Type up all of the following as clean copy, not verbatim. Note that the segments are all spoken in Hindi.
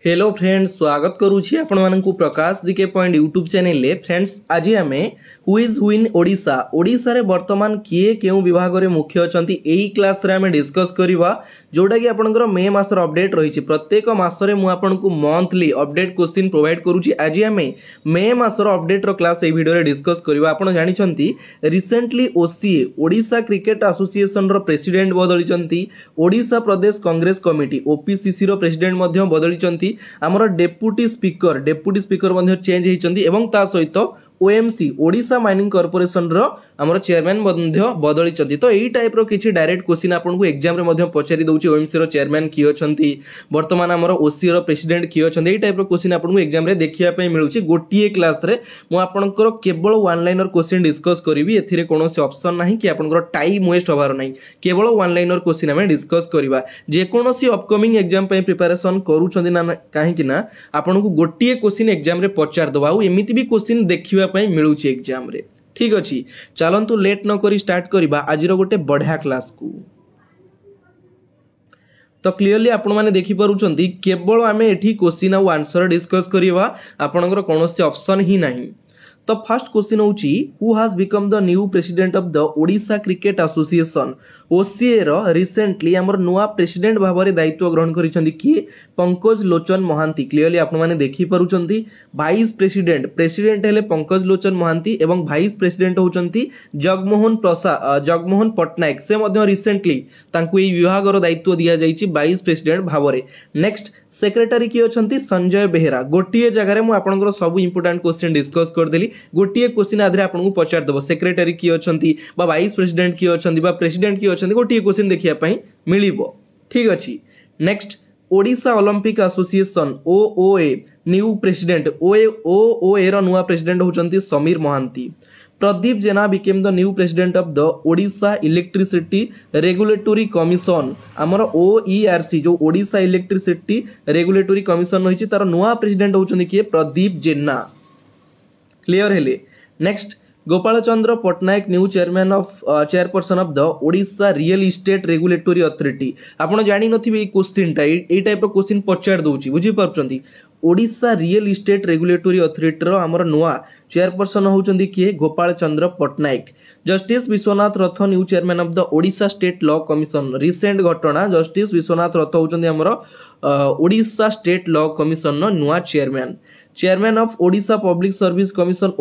हेलो फ्रेंड्स, स्वागत करुछि आपण मानकु प्रकाश जीके पॉइंट यूट्यूब चैनल ले। फ्रेंड्स, आज आमे हुइज हुइन ओडिशा ओडिशा रे वर्तमान किए केउ विभाग रे मुख्य अछंती एई क्लास रे आमे डिस्कस करिवा, जोटा कि आपनकर मे मासर अपडेट रहिछि। प्रत्येक मास रे मु आपनकु मंथली अपडेट क्वेश्चन प्रोवाइड करूछि। आज आमे मे मासर अपडेट रो क्लास एई वीडियो रे डिस्कस करिवा। आपण जानि छंती recently OCA Odisha cricket association रो प्रेसिडेंट बदली छंती। ओडिशा प्रदेश कांग्रेस कमिटी ओपीसीसी रो प्रेसिडेंट मध्ये बदली छंती। आमर डेप्यूटी स्पीकर मध्ये चेंज होइचंती एवं ता सहित ओएमसी ओडिशा माइनिंग कॉर्पोरेशन रो हमर चेयरमैन मध्ये बदली छंती। तो एई टाइप रो किछि डायरेक्ट क्वेश्चन आपन एग्जाम रे मध्ये पचारि दउछि। ओएमसी रो चेयरमैन की अछंती, वर्तमान हमर ओसी रो प्रेसिडेंट की अछंती। एई टाइप रो क्वेश्चन आपन एग्जाम रे देखिया पय मिलुछि। गोटिए क्लास रे मु आपनकर केवल वन लाइनर क्वेश्चन डिस्कस करिवि। एथिरे कोनोसी ऑप्शन नाही कि आपनकर टाइम वेस्ट होबार नाही, केवल वन लाइनर क्वेश्चन हमें डिस्कस करिवा। जे कोनोसी अपकमिंग एग्जाम पय प्रिपरेशन करूछंती ना काहे कि ना आपन को गोटिए क्वेश्चन एग्जाम रे पचार दबा आ एमिति भी क्वेश्चन देखिवा पय मिलुछि एग्जाम रे। ठीक अछि, चलंतु लेट न करी स्टार्ट करिबा आज रो गोटे बढ़िया क्लास को। तो क्लियरली आपण माने देखि परुछंती केवल आमे एठी क्वेश्चन आ आंसर डिस्कस करिवा, आपनकर कोनोसी ऑप्शन ही नाही। तो फर्स्ट क्वेश्चन होची who has become the new president of the Odisha cricket association. OCA रो रिसेंटली हमर नुवा प्रेसिडेंट भाबरे दायित्व ग्रहण करिसंती कि पंकज लोचन महांती। क्लियरली आपण माने देखि परुछंती वाइस प्रेसिडेंट हेले पंकज लोचन महांती एवं वाइस प्रेसिडेंट होचंती जगमोहन पटनायक। से मध्ये रिसेंटली तांकु ए विभाग रो दायित्व दिया जाईची वाइस प्रेसिडेंट भाबरे। नेक्स्ट सेक्रेटरी की अछंती संजय बेहेरा। गोटिए जगह रे मु आपनकर सब इंपोर्टेंट क्वेश्चन डिस्कस कर देली। गोटिए क्वेश्चन आधरे आपन को पचार दबो सेक्रेटरी की अछंती बा वाइस प्रेसिडेंट की अछंती बा प्रेसिडेंट की अछंती, गोटिए क्वेश्चन देखिया पई मिलिबो। ठीक अछि। Next Odisha Olympic association OOA new president OOA रो नुवा प्रेसिडेंट होचंती Samir Mahanti. Pradeep Jena became the new president of the Odisha electricity regulatory commission. हमर ओईआरसी जो ओडिशा इलेक्ट्रिसिटी रेगुलेटरी कमिशन रहिछि तार नुवा प्रेसिडेंट होचंती कि प्रदीप जेना। क्लियर हेले। Next Gopal Chandra Patnaik new chairperson of the Odisha real estate regulatory authority. आपण जानि नथिबे क्वेश्चन टा ए टाइप रो क्वेश्चन पचार दउची, बुझी पारछंती। Odisha real estate regulatory authority रो हमर नुवा चेयरपर्सन होचंदी कि Gopal Chandra Patnaik. Justice Vishwanath Rath new chairman of the Odisha state law commission. Recent घटना जस्टिस विश्वनाथ रथ होचंदी हमर ओडिशा स्टेट लॉ कमिशन नो नुवा chairman of Odisha public service commission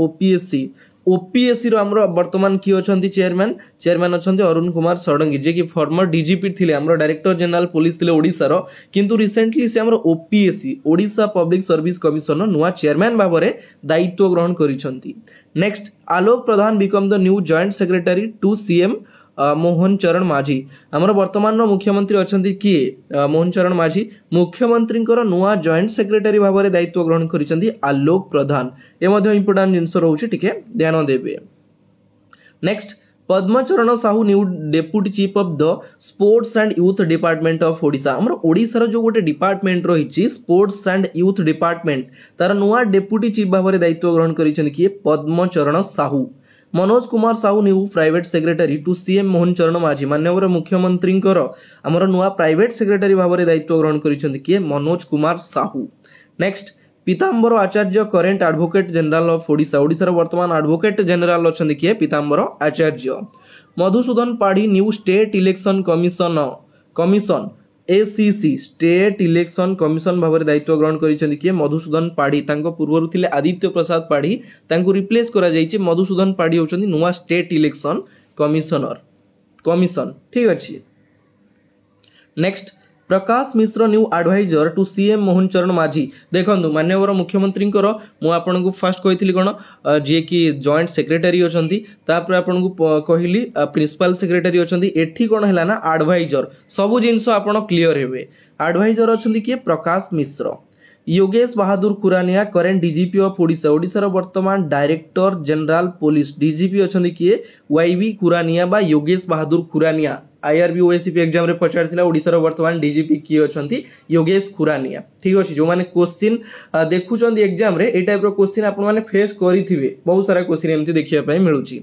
OPSC रो हमरो वर्तमान की अछंती चेयरमैन अछंती अरुण कुमार षडंगी, जे कि फॉर्मर डीजीपी थिले, हमरो डायरेक्टर जनरल पुलिस थिले ओडिसा रो, किंतु रिसेंटली से हमरो OPSC Odisha public service commission नो नुवा चेयरमैन भाबरे दायित्व ग्रहण करिसंती। Next Alok Pradhan become the new joint secretary to CM Mohan Charan Majhi. हमर वर्तमान रो मुख्यमंत्री अछंती कि मोहन चरण माझी। मुख्यमंत्री नुआ जॉइंट सेक्रेटरी भाबरे दायित्व ग्रहण करिसंती आलोक प्रधान। ए मध्ये इंपोर्टेंट जिंस रहउछि, ठीक है, ध्यान देबे। Next Padmacharan Sahu new deputy chief of the sports and youth department of Odisha. हमर ओडिसा रो जो गोटे डिपार्टमेंट रहिछि स्पोर्ट्स एंड यूथ डिपार्टमेंट, तार नुआ डेप्यूटी चीफ भाबरे दायित्व ग्रहण करिसंती कि Padmacharan Sahu. Manoj Kumar Sahu new private secretary to CM Mohan Charan Majhi. माननीय मुख्यमंत्री हमर नुआ प्राइवेट सेक्रेटरी भाबरे दायित्व ग्रहण करिसंती कि Manoj Kumar Sahu. Next Pitambar Acharya current advocate general of Odisha. Odisha रो वर्तमान एडवोकेट जनरल अछंती कि Pitambar Acharya. Madhusudan Padhi new state election commission SEC state election commission भाबरे दायित्व ग्रहण करिसंती कि मधुसूदन पाढ़ी। तांको पूर्वरु थिले आदित्य प्रसाद पाढ़ी, तांको रिप्लेस करा जायछि। मधुसूदन पाढ़ी होचंती नुवा स्टेट इलेक्शन कमिशन। ठीक अछि। Next Prakash Mishra new adviser to CM Mohan Charan Majhi. देखंतु माननीय मुख्यमंत्री मु आपन को फर्स्ट कहितली कोन जे कि जॉइंट सेक्रेटरी अछंती, तापर आपन को कहिली प्रिंसिपल सेक्रेटरी अछंती। एठी कोन हैला ना एडवाइजर, सब जिंस आपन क्लियर हेबे। एडवाइजर अछंती कि Prakash Mishra. Yogesh Bahadur Khurania current DGP of Odisha. Odisha रो वर्तमान डायरेक्टर जनरल पुलिस डीजीपी अछंती कि वाईवी खुरानिया बा Yogesh Bahadur Khurania. IRB OSCP exam रे पचारथिला ओडिसा रो वर्तमान डीजीपी की अछंती योगेश खुरानिया। ठीक अछि। जो माने क्वेश्चन देखुचंदी एग्जाम रे ए टाइप रो क्वेश्चन आपन माने फेस करिथिबे, बहुत सारा क्वेश्चन एमति देखिया पय मिलुची।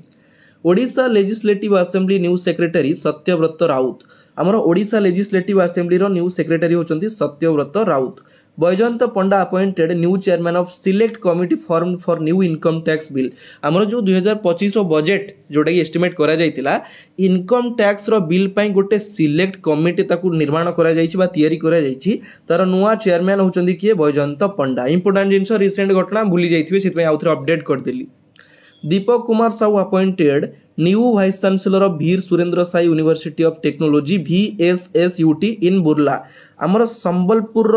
Odisha legislative assembly new secretary Satyabrata Raut. हमर ओडिशा लेजिस्लेटिव असेंबली रो न्यू सेक्रेटरी होचंती Satyabrata Raut. Baijayant Panda appointed new chairman of select committee form for new income tax bill आमर जो 2025 बजेट जोटा कि एस्टिमेट करा जायतिला इनकम टैक्स रो बिल पई गोटे सिलेक्ट कमिटी ताकू निर्माण करा जायछि बा तयारी करा जायछि तार नुआ चेयरमैन होचंदी किए बैजयंत पंडा इंपोर्टेंट जिंस रिसेंट घटना भूली जाइथिबे सेत पई आउथरे अपडेट कर देली Deepak Kumar Sahu appointed new vice chancellor of Veer Surendra Sai university of technology VSSUT in Burla आमर संबलपुर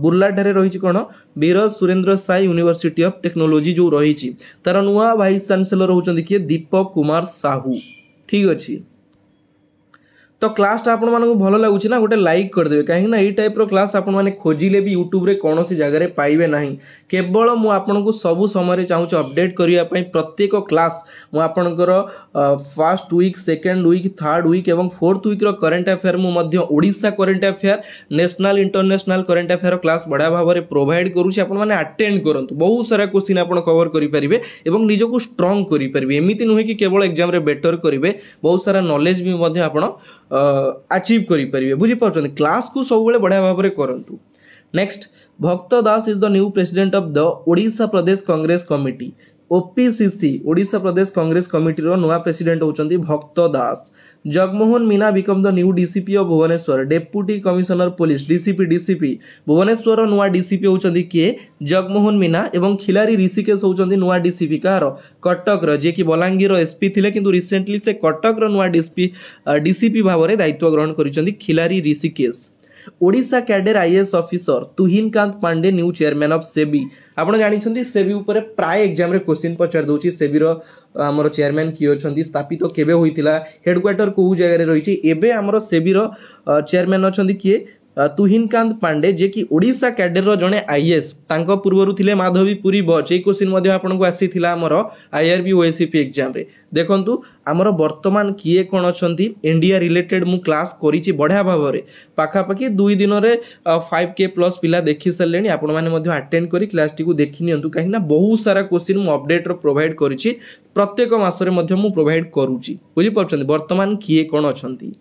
बुर्ला ठारे रही कौन Veer Surendra Sai university of technology जो रही तार नुआ वाइस चांसलर होचंदी किए दीपक कुमार साहू ठीक अच्छी तो क्लास टा आपण मानक भल लगुच ना गोटे लाइक करदेवे कहीं ना ये टाइप रो क्लास आपण माने खोजिले भी यूट्यूब रे कौन सी जगह पाइबे नहीं केवल मु आपन को सबु समय चाहूँ अपडेट करने प्रत्येक क्लास मु आपणकर first week second week third week एवं फोर्थ वीक रो करंट अफेयर मु मध्य Odisha current affair national international current affair class बढ़िया भाव में प्रोवाइड करूँ आपण माने अटेंड करंतु बहुत सारा क्वेश्चन आपण कवर करि परिबे एवं निजको स्ट्रांग करि परिबे एमिति नुहे कि केवल एग्जाम रे बेटर करिवे बहुत सारा नॉलेज भी मध्य आपण अचीव करें बुझी पार्टी क्लास को सब बढ़िया भाव में करंतु next Bhakta Das is the new president of the Odisha Pradesh Congress committee OPCC Odisha Pradesh Congress committee रो नुआ प्रेसिडेंट होचंती Bhakta Das Jagmohan Meena become the new DCP of Bhubaneswar deputy commissioner police DCP Bhubaneswar नुआ DCP होचंती किए जगमोहन मीना एवं खिलारी ऋषिकेश होचंती नुआ DCP कार कटक रो जे कि बलांगीर SP थिले किंतु रिसेंटली से कटक रो नुआ DCP भाव में दायित्व ग्रहण करिसंती Khilari Rishikesh Odisha cadre IAS officer Tuhinkanta Pandey new chairman of SEBI आपण जानिछंती सेबी ऊपर प्राय एग्जाम रे क्वेश्चन पचार दोची सेबी रो हमर चेयरमैन की अछंती स्थापित केबे होइतिला हेडक्वार्टर को जगह रे रहिछि एबे हमर सेबी रो चेयरमैन अछंती किए तुहिनकांत पांडे जे कि ओडिशा कैडर रो जने IAS तांको पूर्वरु थिले माधवी पुरी बच ए क्वेश्चन मध्ये आपण को आसीथिला हमर IRB OSCP एग्जाम रे देखंतु हमर वर्तमान किए कोन अछंती इंडिया रिलेटेड मु क्लास करिछि बढ़िया भाव रे पाखा पाखी 2 दिन रे 5K प्लस पिला देखि सलेनी आपण माने मध्ये अटेंड करी क्लास टी को देखि नियंतु काहे ना बहुत सारा क्वेश्चन मु अपडेट रो प्रोवाइड करिछि प्रत्येक मास रे मध्ये मु प्रोवाइड करूछि बुझि परछंती वर्तमान किए कोन अछंती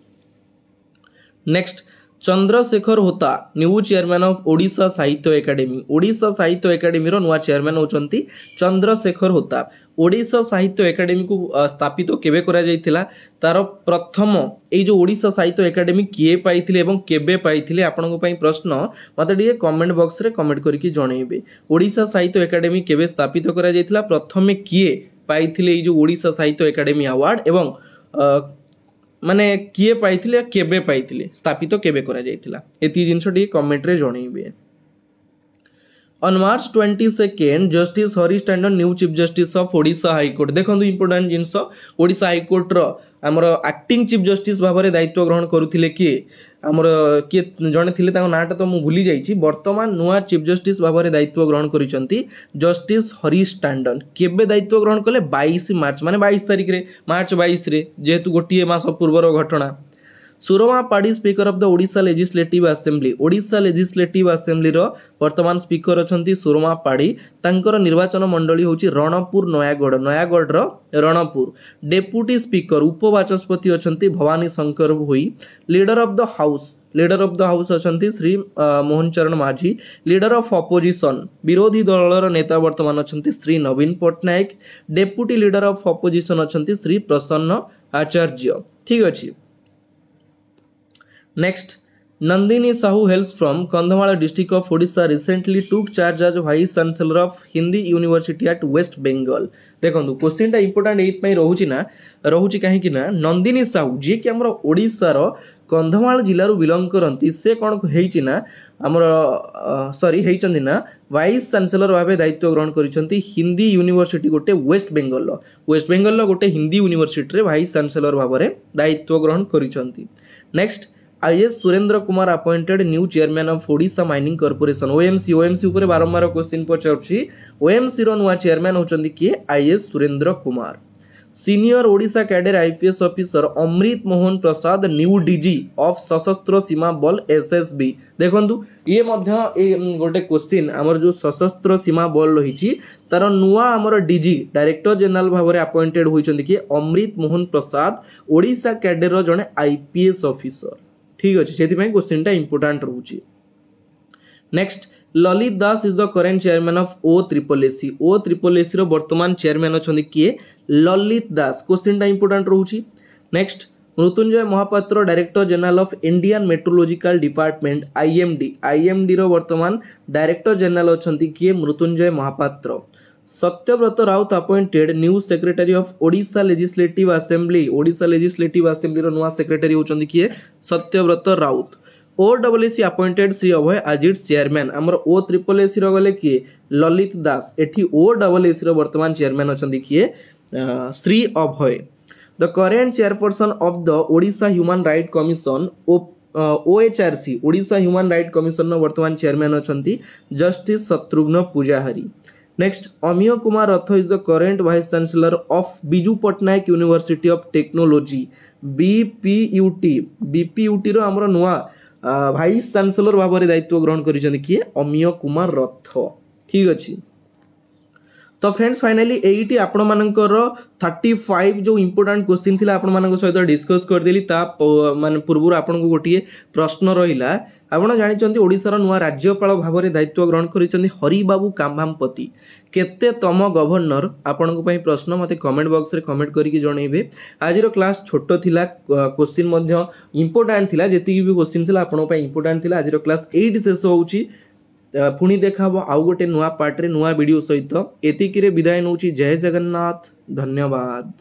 नेक्स्ट चंद्रशेखर होता न्यू चेयरमैन ऑफ ओडिशा साहित्य एकेडमी रो नुआ चेयरमैन होचंती चंद्रशेखर होता ओडिशा साहित्य एकेडमी को स्थापित केबे करा जायतिला तार प्रथम ए जो ओडिशा साहित्य एकेडमी किए पाइथिले एवं केबे पाइथिले आपनको पई प्रश्न मते डिए कमेंट बॉक्स रे कमेंट करके जणैबे ओडिशा साहित्य एकेडमी केबे स्थापित करा जायतिला प्रथमे किए पाइथिले ए जो ओडिशा साहित्य एकेडमी अवार्ड एवं माने किए पाइथिले केबे पाइथिले स्थापित केबे करा जायतिला एती जिंस डी कमेंट रे जणैबे On March 22nd, Justice Harish Tandon, new Chief Justice of Odisha High Court. देखो इंपोर्टेंट जिनस ओडिशा हाई कोर्ट रो हमर एक्टिंग चीफ जस्टिस भाव में दायित्व ग्रहण करुथिले किए हमर किए जने थिले ताको नाटा तो मु भूली जाईची वर्तमान नुआ चीफ जस्टिस भाव में दायित्व ग्रहण करिसंती जस्टिस हरीश टांडन केबे दायित्व ग्रहण कले 22 मार्च माने 22 तारिख रे मार्च 22 रे जेहेतु गोटिए मास पूर्वर घटना Surama Padhy speaker of the Odisha legislative assembly रो वर्तमान स्पीकर अछंती सुरमा पाड़ी तांकर निर्वाचन मंडली होची रणपुर नयागढ़ रो रणपुर डेप्यूटी स्पीकर उपवाचस्पति अछंती Bhabani Shankar Bhoi leader of the house अछंती Shri Mohan Charan Majhi leader of opposition विरोधी दलर नेता वर्तमान अछंती Shri Naveen Patnaik deputy leader of opposition अछंती श्री प्रसन्न आचार्य ठीक अछि Next, Nandini Sahu hails from Kandhamala district of Odisha recently took charge as Vice Chancellor of Hindi University at West Bengal. देखो क्वेश्चन टा इंपोर्टेंट एत पई रहुची काहे कि ना नंदिनी साहू जे कि हमर ओडिसा रो कंधमाल जिल्ला रो बिलोंग करंती से कोन हेइची ना हमर सॉरी हेइचंदी ना वाइस चांसलर भाबे दायित्व ग्रहण करिसंती हिंदी यूनिवर्सिटी गोटे वेस्ट बेंगल लो गोटे हिंदी यूनिवर्सिटी रे वाइस चांसलर भाबरे दायित्व ग्रहण करिसंती next IAS Surendra Kumar appointed new chairman of Odisha mining corporation OMC ऊपर बारंबार क्वेश्चन पचारछि OMC रो नुआ चेयरमैन होचंदी किए IAS Surendra Kumar senior Odisha cadre IPS officer Amrit Mohan Prasad new DG of Sashastra Seema बल SSB देखंतु ये मध्य गोटे क्वेश्चन हमर जो सशस्त्र सीमा बल रहिछि तार नुआ हमर DG डायरेक्टर जनरल भाव में अपॉइंटेड होइचंदी कि अमृत मोहन प्रसाद ओडिशा कैडर रो जने IPS ऑफिसर ठीक अच्छे से क्वेश्चन टा इंपोर्टेंट रोचे next Lalit Das is the current chairman of OSSC OSSC रो वर्तमान चेयरमैन अछंती किए ललित दास क्वेश्चन टा इंपोर्टेंट रहउची next Mrutyunjay Mohapatra director general of Indian metrological department IMD रो वर्तमान डायरेक्टर जनरल अछंती किए Mrutyunjay Mohapatra Satyabrata Raut appointed new secretary of Odisha legislative assembly रो नुआ सेक्रेटरी होचंती किए सत्यव्रत राउत OSSC अपॉइंटेड श्री अभय आज इट्स चेयरमैन आमर OSSC रो गले किए ललित दास एठी OSSC रो वर्तमान चेयरमैन अछंती किए Shri Abhay the current chairperson of the Odisha human right commission OHRC Odisha human right commission वर्तमान चेयरमैन अछंती justice Shatrughna Pujahari next Amiya Kumar Rath is the current vice chancellor of Biju Patnaik university of technology BPUT रो हमरो नुआ वाइस चांसलर भाव में दायित्व ग्रहण करिसेंती किए अमिय कुमार रथ ठीक अछि तो फ्रेंड्स फाइनली एटी आपण मानकर 35 जो इंपोर्टेंट क्वेश्चन थिला आपण मानक सहित डिस्कस कर देली ता माने पूर्व आपण को गोटिए प्रश्न रहिला आपण जानि चंती ओडिसा रो नुवा राज्यपाल भाव में दायित्व ग्रहण करिसेंती हरिबाबू काम्भामपति केते तम गवर्नर आपण को पई प्रश्न मते कमेंट बॉक्स रे कमेंट करिकि जणैबे आज रो क्लास छोटो थिला क्वेश्चन मध्ये इंपोर्टेंट थिला जेति भी क्वेश्चन थिला आपण पई इंपोर्टेंट थिला आज रो क्लास 8 शेष होउची पुणी देखा आउ गोटे नुआ पार्ट रे नुआ वीडियो सहित एतिकी रे विदाय नउची जय जगन्नाथ धन्यवाद।